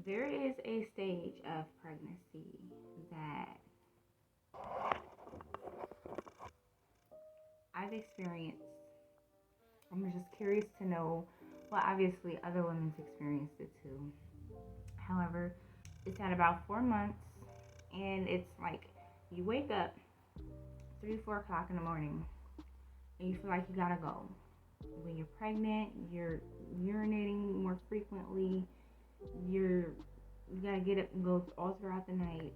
There is a stage of pregnancy that I've experienced. I'm just curious to know. Well, obviously, other women's experienced it too. However, it's at about 4 months, and it's like you wake up 3, 4 o'clock in the morning, and you feel like you gotta go. When you're pregnant, you're urinating more frequently. You're you gotta get up and go all throughout the night.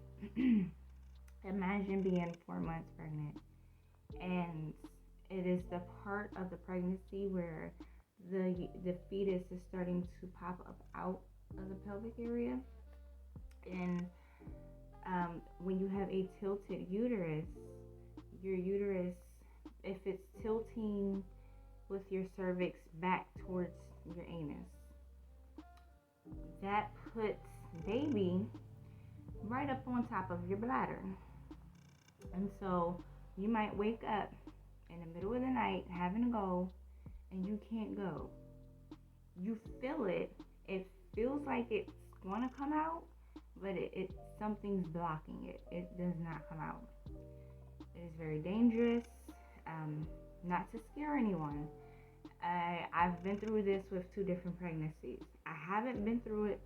Imagine being 4 months pregnant, and it is the part of the pregnancy where the fetus is starting to pop up out of the pelvic area, and when you have a tilted uterus, your uterus, if it's tilting with your cervix back towards your anus, that puts baby right up on top of your bladder. And so you might wake up in the middle of the night having to go, and you can't go. You feel it. It feels like it's going to come out, but it something's blocking it. It does not come out. It is very dangerous. Not to scare anyone. I've been through this with 2 different pregnancies. I haven't been through it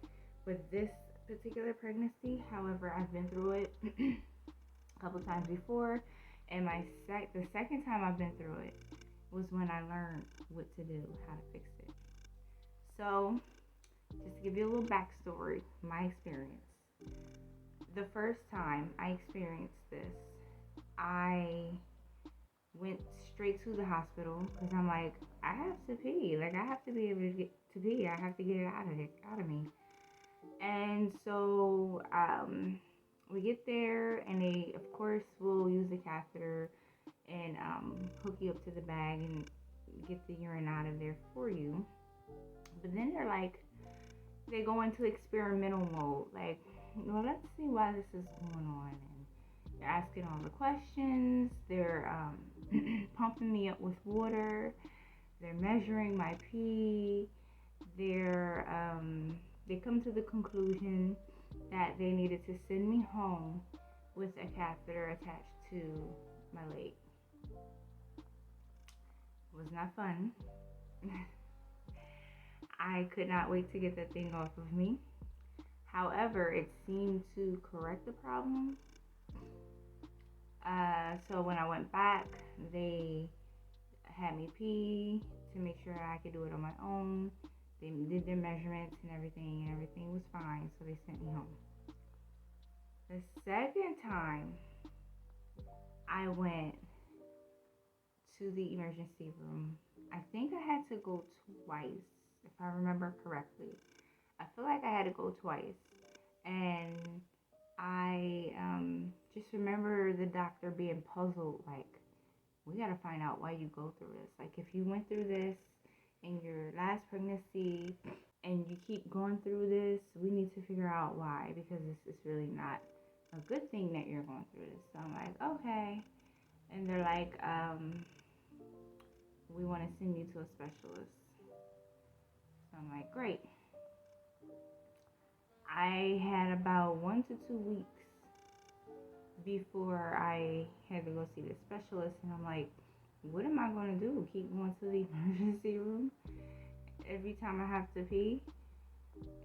with this particular pregnancy. However, I've been through it a couple times before, and the second time I've been through it was when I learned what to do, how to fix it. So, just to give you a little backstory, my experience. The first time I experienced this, I went straight to the hospital because I'm like, I have to pee. Like, I have to be able to get to pee. I have to get it out of me. And so we get there, and they, of course, will use the catheter and hook you up to the bag and get the urine out of there for you. But then they go into experimental mode. Like, well, let's see why this is going on. And they're asking all the questions. They're pumping me up with water. They're measuring my pee. They come to the conclusion that they needed to send me home with a catheter attached to my leg. It was not fun. I could not wait to get that thing off of me. However, it seemed to correct the problem. So when I went back, they had me pee to make sure I could do it on my own. They did their measurements and everything was fine, so they sent me home. The second time I went to the emergency room, I think I had to go twice, if I remember correctly. I feel like I had to go twice. And I just remember the doctor being puzzled, like, we gotta find out why you go through this. Like, if you went through this in your last pregnancy and you keep going through this, we need to figure out why, because this is really not a good thing that you're going through this. So I'm like, okay. And they're like, we want to send you to a specialist. So I'm like, great. I had about 1 to 2 weeks before I had to go see the specialist, and I'm like, what am I going to do? Keep going to the emergency room every time I have to pee?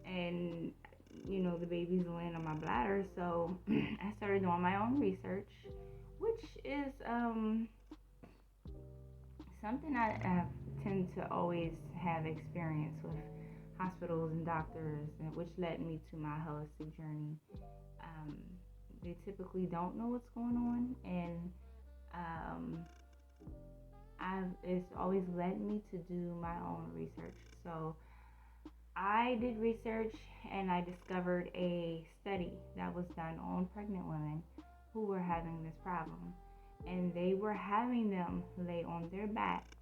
And, the baby's laying on my bladder. So I started doing my own research, which is something I tend to always have experience with hospitals and doctors, which led me to my holistic journey. They typically don't know what's going on, and it's always led me to do my own research. So I did research, and I discovered a study that was done on pregnant women who were having this problem, and they were having them lay on their backs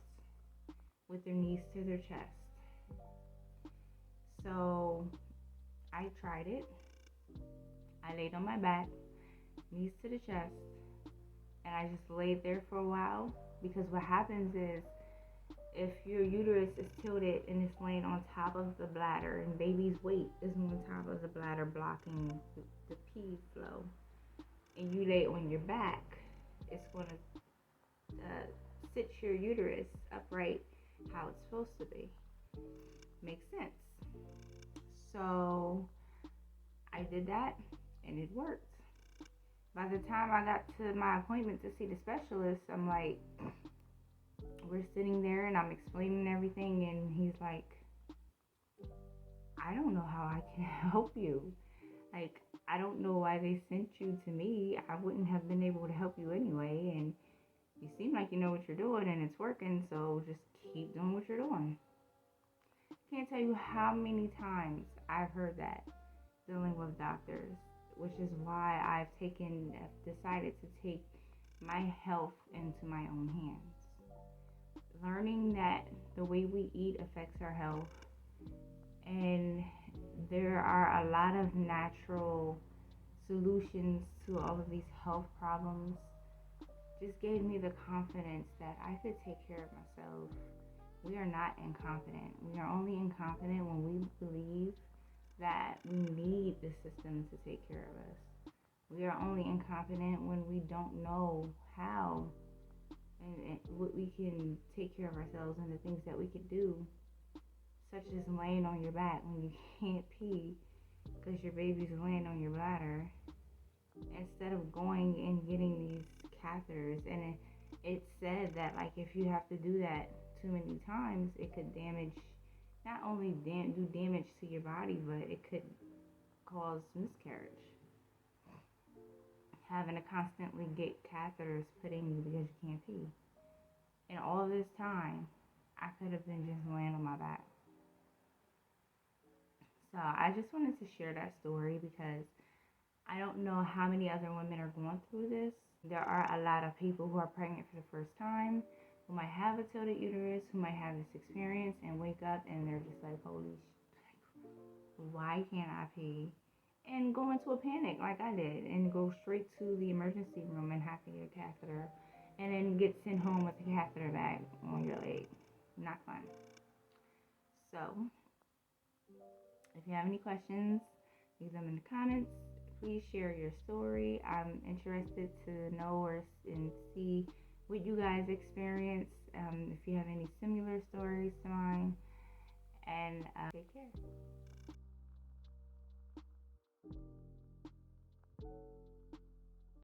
with their knees to their chest. So I tried it. I laid on my back, knees to the chest, and I just laid there for a while, because what happens is if your uterus is tilted and it's laying on top of the bladder and baby's weight is on top of the bladder blocking the pee flow, and you lay on your back, it's going to sit your uterus upright how it's supposed to be. Makes sense. So I did that and it worked. By the time I got to my appointment to see the specialist, I'm like, we're sitting there and I'm explaining everything, and he's like, I don't know how I can help you. Like, I don't know why they sent you to me. I wouldn't have been able to help you anyway, and you seem like you know what you're doing and it's working, so just keep doing what you're doing. Can't tell you how many times I've heard that dealing with doctors, which is why I've decided to take my health into my own hands. Learning that the way we eat affects our health, and there are a lot of natural solutions to all of these health problems, just gave me the confidence that I could take care of myself. We are not incompetent. We are only incompetent when we believe that we need the system to take care of us. We are only incompetent when we don't know how and what we can take care of ourselves and the things that we could do, such as laying on your back when you can't pee because your baby's laying on your bladder, instead of going and getting these catheters. And it said that, like, if you have to do that too many times, it could damage, not only do damage to your body, but it could cause miscarriage. Having to constantly get catheters put in you because you can't pee. And all this time, I could have been just laying on my back. So I just wanted to share that story because I don't know how many other women are going through this. There are a lot of people who are pregnant for the first time, who might have a tilted uterus, who might have this experience and wake up and they're just like, holy shit, why can't I pee? And go into a panic like I did and go straight to the emergency room and have to get a catheter and then get sent home with the catheter bag on your leg. Not fun. So, if you have any questions, leave them in the comments. Please share your story. I'm interested to know and see what you guys experience. If you have any similar stories to mine. And take care.